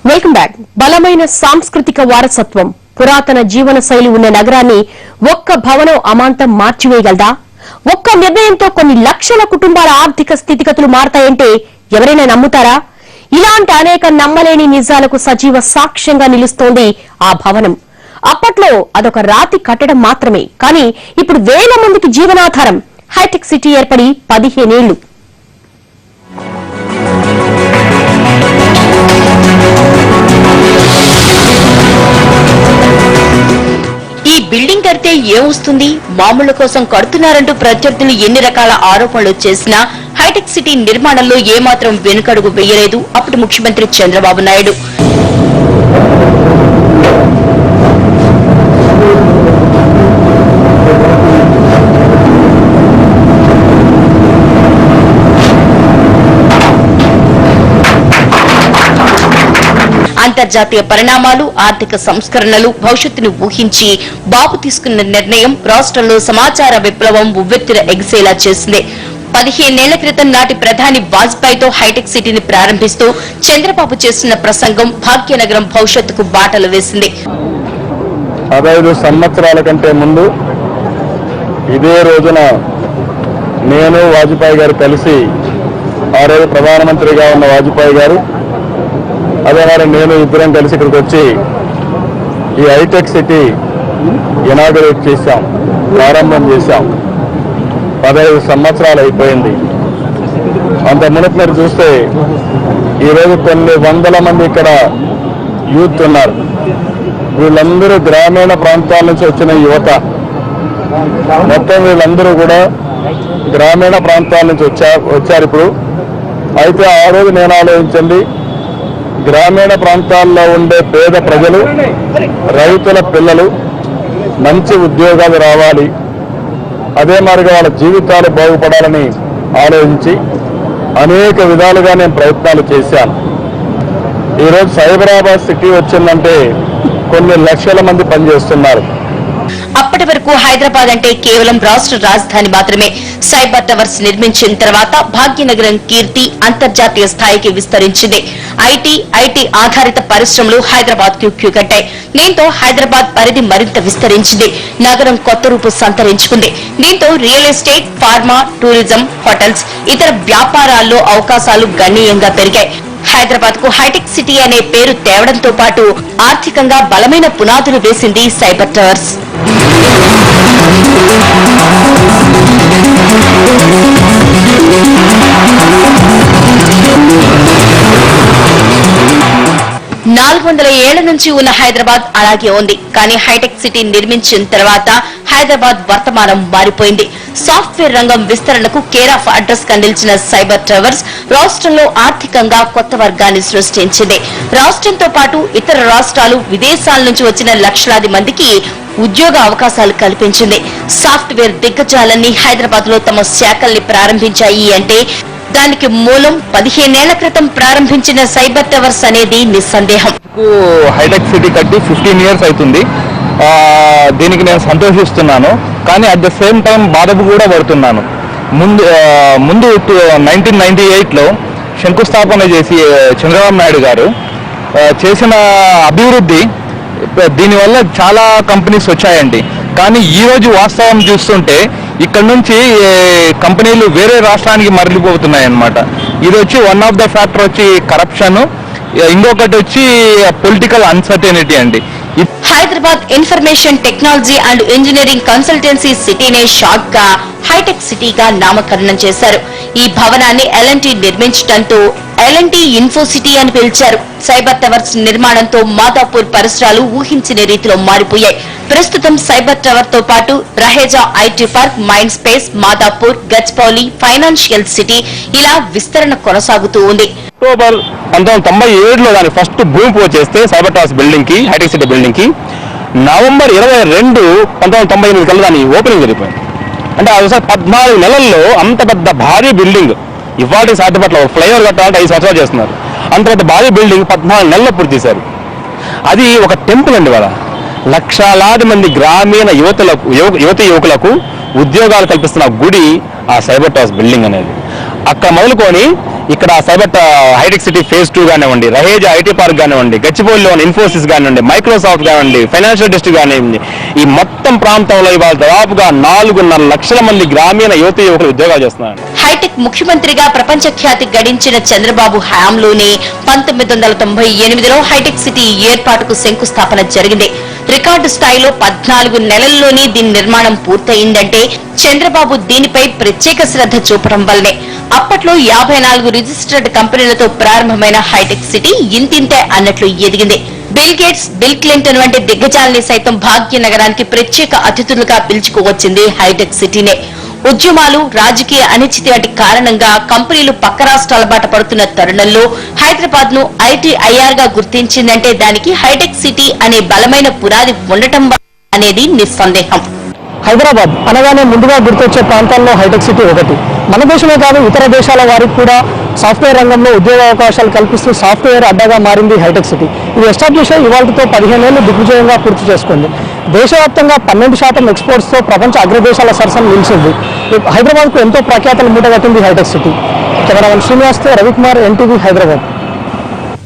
Welcome back. బలమైన సాంస్కృతిక వారసత్వం, పురాతన జీవన శైలి ఉన్న నగరాన్ని ఒక్క భవనం అమాంతం మార్చివేయగలదా? ఒక్క నిర్ణయంతో కొన్ని లక్షల కుటుంబాల ఆర్థిక స్థితిగతులు మారతాయంటే ఎవరైనా నమ్ముతారా? ఇలాంటి అనేక నమ్మలేని నిజాలకు సజీవ సాక్ష్యంగా నిలుస్తోంది ఆ భవనం. అప్పట్లో అదొక రాతి కట్టడం మాత్రమే, కానీ ఇప్పుడు వేల మందికి జీవనాధారం. హైటెక్ సిటీ ఏర్పడి 15 ఏళ్లు. ఈ బిల్డింగ్ కడితే ఏమొస్తుంది, మామూళ్ల కోసం కడుతున్నారంటూ ప్రత్యర్థులు ఎన్ని రకాల ఆరోపణలు చేసినా హైటెక్ సిటీ నిర్మాణంలో ఏమాత్రం వెనుకడుగు వేయలేదు అప్పటి ముఖ్యమంత్రి చంద్రబాబు నాయుడు. అంతర్జాతీయ పరిణామాలు, ఆర్థిక సంస్కరణలు, భవిష్యత్తును ఊహించి బాబు తీసుకున్న నిర్ణయం రాష్ట్రంలో సమాచార విప్లవం ఉవ్వెత్తున ఎగిసేలా చేసింది. 15 ఏళ్ల క్రితం నాటి ప్రధాని వాజ్పేయితో హైటెక్ సిటీని ప్రారంభిస్తూ చంద్రబాబు చేస్తున్న ప్రసంగం భాగ్యనగరం భవిష్యత్తుకు బాటలు వేసింది. 15 సంవత్సరాల కంటే ముందు ఇదే రోజున నేను వాజ్పేయి గారు కలిసి, ఆ రోజు ప్రధానమంత్రిగా ఉన్న వాజ్పేయి గారు, అదే మరి నేను ఇద్దరం కలిసి ఇక్కడికి వచ్చి ఈ హైటెక్ సిటీ ఇనాగరేట్ చేశాం, ప్రారంభం చేశాం. 15 సంవత్సరాలు అయిపోయింది. అంత మునుపు మీరు చూస్తే ఈరోజు కొన్ని వందల మంది ఇక్కడ యూత్ ఉన్నారు. వీళ్ళందరూ గ్రామీణ ప్రాంతాల నుంచి వచ్చిన యువత. మొత్తం వీళ్ళందరూ కూడా గ్రామీణ ప్రాంతాల నుంచి వచ్చారు ఇప్పుడు. అయితే ఆ రోజు నేను ఆలోచించండి, గ్రామీణ ప్రాంతాల్లో ఉండే పేద ప్రజలు, రైతుల పిల్లలు మంచి ఉద్యోగాలు రావాలి, అదే మాదిరిగా వాళ్ళ జీవితాలు బాగుపడాలని ఆలోచించి అనేక విధాలుగా నేను ప్రయత్నాలు చేశాను. ఈరోజు సైబరాబాద్ సిటీ వచ్చిందంటే కొన్ని లక్షల మంది పనిచేస్తున్నారు. అప్పటి వరకు హైదరాబాద్ అంటే కేవలం రాష్ట్ర రాజధాని మాత్రమే. సైబర్ టవర్స్ నిర్మించిన తర్వాత భాగ్యనగరం కీర్తి అంతర్జాతీయ స్థాయికి విస్తరించింది. ఐటీ ఆధారిత పరిశ్రమలు హైదరాబాద్ కు క్యూకట్టాయి. దీంతో హైదరాబాద్ పరిధి మరింత విస్తరించింది. నగరం కొత్త రూపు సంతరించుకుంది. దీంతో real estate, pharma, tourism, hotels, ఇతర వ్యాపారాల్లో అవకాశాలు గణనీయంగా పెరిగాయి. హైదరాబాద్ కు హైటెక్ సిటీ అనే పేరు తేవడంతో పాటు ఆర్థికంగా బలమైన పునాదులు వేసింది సైబర్ టవర్స్. 400 ఏళ్ల నుంచి ఉన్న హైదరాబాద్ అలాగే ఉంది. కానీ హైటెక్ సిటీ నిర్మించిన తర్వాత హైదరాబాద్ వర్తమానం మారిపోయింది. సాఫ్ట్వేర్ రంగం విస్తరణకు కేర్ ఆఫ్ అడ్రస్ గా నిలిచిన సైబర్ టవర్స్ రాష్ట్రంలో ఆర్థికంగా కొత్త వర్గాన్ని సృష్టించింది. రాష్ట్రంతో పాటు ఇతర రాష్ట్రాలు, విదేశాల నుంచి వచ్చిన లక్షలాది మందికి ఉద్యోగ అవకాశాలు కల్పించింది. సాఫ్ట్వేర్ దిగ్గజాలన్నీ హైదరాబాద్ లో తమ శాఖల్ని ప్రారంభించాయి అంటే దానికి మూలం 15 ఏళ్ల క్రితం ప్రారంభించిన సైబర్ టవర్స్ అనేది నిస్సందేహం. హైటెక్ సిటీ కట్టి 15 ఇయర్స్ అవుతుంది. దీనికి నేను సంతోషిస్తున్నాను, కానీ అట్ ద సేమ్ టైం బాధకు కూడా పడుతున్నాను. ముందు 1998లో శంకుస్థాపన చేసి చంద్రబాబు నాయుడు గారు చేసిన అభివృద్ధి, దీనివల్ల చాలా కంపెనీస్ వచ్చాయండి. కానీ ఈ రోజు వాస్తవం చూస్తుంటే ఇక్కడ నుంచి కంపెనీలు వేరే రాష్ట్రానికి మరలిపోతున్నాయి అన్నమాట. ఇది వచ్చి వన్ ఆఫ్ ద ఫ్యాక్టర్ వచ్చి కరప్షన్, ఇంకొకటి వచ్చి పొలిటికల్ అన్సర్టెనిటీ అండి. Hyderabad information technology and engineering consultancy సిటీనే షార్ట్ గా హైటెక్ సిటీగా నామకరణం చేశారు. ఈ భవనాన్ని L&T నిర్మించడంతో L&T ఇన్ఫో సిటీ అని పిలిచారు. సైబర్ టవర్స్ నిర్మాణంతో మాదాపూర్ పరిసరాలు ఊహించిన రీతిలో మారిపోయాయి. ప్రస్తుతం సైబర్ టవర్ తో పాటు Raheja IT park, mind space, Madhapur, Gachibowli, financial city ఇలా విస్తరణ కొనసాగుతూ ఉంది. అక్టోబర్ 1997లో దాని ఫస్ట్ భూమి పూజ చేస్తే సైబర్ టవర్స్ బిల్డింగ్ కి, హైటెక్ సిటీ బిల్డింగ్ కి నవంబర్ 22, 1998 కల్లా దాని ఓపెనింగ్ జరిగిపోయింది. అంటే అది 14 నెలల్లో అంత పెద్ద భారీ బిల్డింగ్ ఇవాటి సాధ్యపట్ల ఫ్లైఓవర్ కట్టాలంటే 5 సంవత్సరాలు చేస్తున్నారు. అంత పెద్ద భారీ బిల్డింగ్ 14 నెలల్లో పూర్తి చేశారు. అది ఒక టెంపుల్ అండి. వాళ్ళ లక్షలాది మంది గ్రామీణ యువతి యువకులకు ఉద్యోగాలు కల్పిస్తున్న గుడి ఆ సైబర్ టవర్స్ బిల్డింగ్ అనేది. అక్కడ మొదలుకొని ఇక్కడ సైబర్ హైటెక్ సిటీ ఫేజ్ 2 కానివ్వండి, రహేజ్ ఐటీ పార్క్ కానివ్వండి, గచ్చిబౌలిలోని ఇన్ఫోసిస్ కానివ్వండి, మైక్రోసాఫ్ట్ కానివ్వండి, ఫైనాన్షియల్ డిస్ట్రిక్ట్ కానివ్వండి, ఈ మొత్తం ప్రాంతంలో ఇవాళ దాదాపుగా 4.5 లక్షల మంది గ్రామీణ యువకులు ఉద్యోగాలు చేస్తున్నారు. హైటెక్ ముఖ్యమంత్రిగా ప్రపంచ ఖ్యాతి గడించిన చంద్రబాబు హయాంలోనే 1998లో హైటెక్ సిటీ ఏర్పాటుకు శంకుస్థాపన జరిగింది. రికార్డు స్థాయిలో 14 నెలల్లోనే దీని నిర్మాణం పూర్తయిందంటే చంద్రబాబు దీనిపై ప్రత్యేక శ్రద్ధ చూపడం వల్లనే. అప్పట్లో 54 రిజిస్టర్డ్ కంపెనీలతో ప్రారంభమైన హైటెక్ సిటీ ఇంతింతే అన్నట్లు ఎదిగింది. బిల్ గేట్స్, బిల్ క్లింటన్ వంటి దిగ్గజాల్ని సైతం భాగ్యనగరానికి ప్రత్యేక అతిథులుగా పిలుచుకువచ్చింది హైటెక్ సిటీనే. ఉద్యమాలు, రాజకీయ అనిశ్చితి వంటి కారణంగా కంపెనీలు పక్క రాష్ట్రాల బాట పడుతున్న తరుణంలో హైదరాబాద్ ను ITIR గా గుర్తించిందంటే దానికి హైటెక్ సిటీ అనే బలమైన పునాది ఉండటం అనేది నిస్సందేహం. హైదరాబాద్ అనగానే ముందుగా గుర్తొచ్చే ప్రాంతాల్లో హైటెక్ సిటీ ఒకటి. మన దేశమే కాదు ఇతర దేశాల వారికి కూడా సాఫ్ట్వేర్ రంగంలో ఉద్యోగ అవకాశాలు కల్పిస్తూ సాఫ్ట్వేర్ అడ్డాగా మారింది హైటెక్ సిటీ. ఇది ఎస్టాబ్లిష్ అయ్యి ఇవాళతో 15 ఏళ్లు దిగ్విజయంగా పూర్తి చేసుకుంది. దేశవ్యాప్తంగా 12% ఎక్స్పోర్ట్స్తో ప్రపంచ అగ్రదేశాల సరసన నిలిచింది. హైదరాబాద్కు ఎంతో ప్రఖ్యాతలు మూటగట్టింది హైటెక్ సిటీ. కెమెరామెన్ శ్రీనివాస్తో రవికుమార్, NTV, హైదరాబాద్.